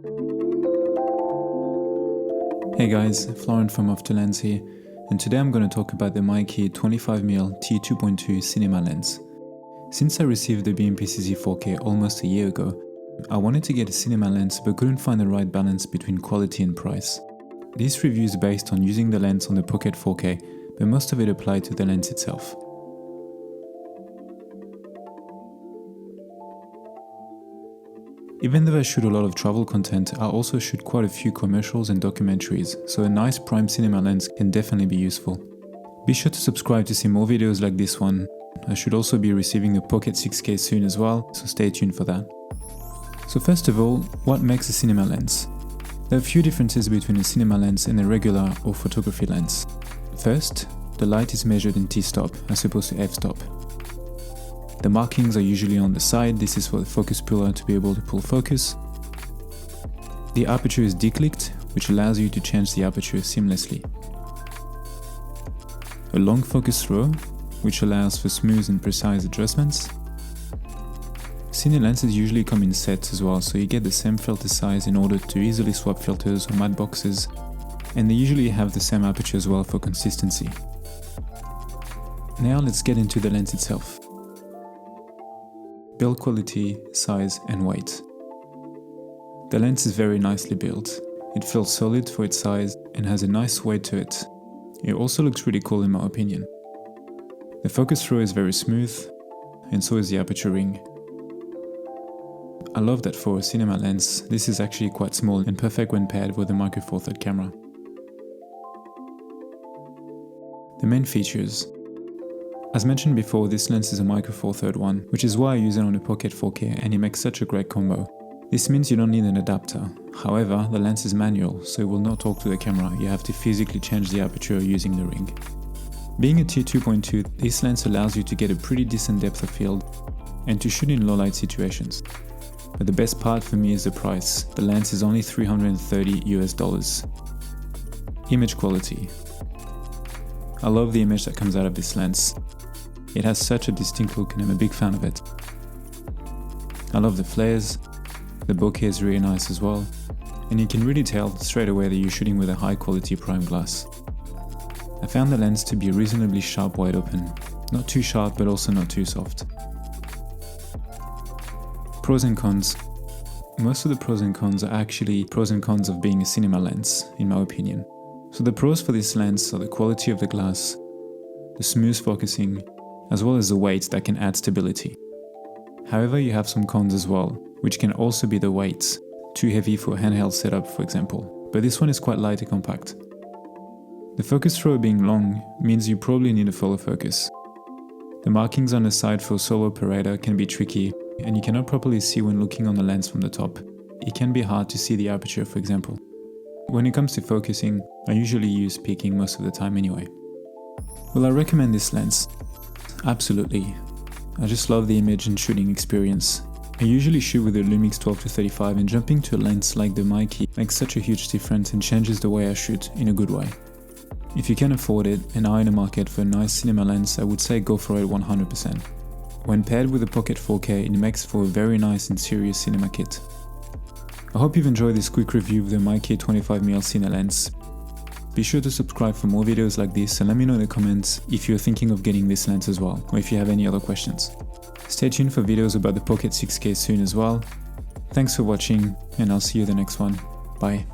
Hey guys, Florent from Off to Lens here, and today I'm going to talk about the MEIKE 25mm T2.2 cinema lens. Since I received the BMPCC 4K almost a year ago, I wanted to get a cinema lens but couldn't find the right balance between quality and price. This review is based on using the lens on the Pocket 4K, but most of it applied to the lens itself. Even though I shoot a lot of travel content, I also shoot quite a few commercials and documentaries, so a nice prime cinema lens can definitely be useful. Be sure to subscribe to see more videos like this one. I should also be receiving a Pocket 6K soon as well, so stay tuned for that. So first of all, what makes a cinema lens? There are a few differences between a cinema lens and a regular or photography lens. First, the light is measured in t-stop as opposed to f-stop. The markings are usually on the side. This is for the focus puller to be able to pull focus. The aperture is declicked, which allows you to change the aperture seamlessly. A long focus throw, which allows for smooth and precise adjustments. Cine lenses usually come in sets as well, so you get the same filter size in order to easily swap filters or matte boxes, and they usually have the same aperture as well for consistency. Now let's get into the lens itself. Build quality, size and weight. The lens is very nicely built. It feels solid for its size and has a nice weight to it. It also looks really cool in my opinion. The focus throw is very smooth, and so is the aperture ring. I love that for a cinema lens, this is actually quite small and perfect when paired with a Micro Four Thirds camera. The main features. As mentioned before, this lens is a Micro Four Thirds one, which is why I use it on a Pocket 4K and it makes such a great combo. This means you don't need an adapter. However, the lens is manual, so it will not talk to the camera. You have to physically change the aperture using the ring. Being a T2.2, this lens allows you to get a pretty decent depth of field and to shoot in low light situations. But the best part for me is the price. The lens is only $330 US. Image quality. I love the image that comes out of this lens. It has such a distinct look and I'm a big fan of it. I love the flares, the bokeh is really nice as well, and you can really tell straight away that you're shooting with a high quality prime glass. I found the lens to be reasonably sharp wide open, not too sharp but also not too soft. Pros and cons. Most of the pros and cons are actually pros and cons of being a cinema lens, in my opinion. So the pros for this lens are the quality of the glass, the smooth focusing, as well as the weight that can add stability. However, you have some cons as well, which can also be the weight, too heavy for a handheld setup for example, but this one is quite light and compact. The focus throw being long means you probably need a follow focus. The markings on the side for solo operator can be tricky, and you cannot properly see when looking on the lens from the top. It can be hard to see the aperture for example. When it comes to focusing, I usually use peaking most of the time anyway. Will I recommend this lens? Absolutely. I just love the image and shooting experience. I usually shoot with the Lumix 12-35 and jumping to a lens like the MEIKE makes such a huge difference and changes the way I shoot in a good way. If you can afford it and are in the market for a nice cinema lens, I would say go for it 100%. When paired with a Pocket 4K, it makes for a very nice and serious cinema kit. I hope you've enjoyed this quick review of the MEIKE 25mm Cine lens. Be sure to subscribe for more videos like this and let me know in the comments if you're thinking of getting this lens as well, or if you have any other questions. Stay tuned for videos about the Pocket 6K soon as well. Thanks for watching, and I'll see you in the next one. Bye.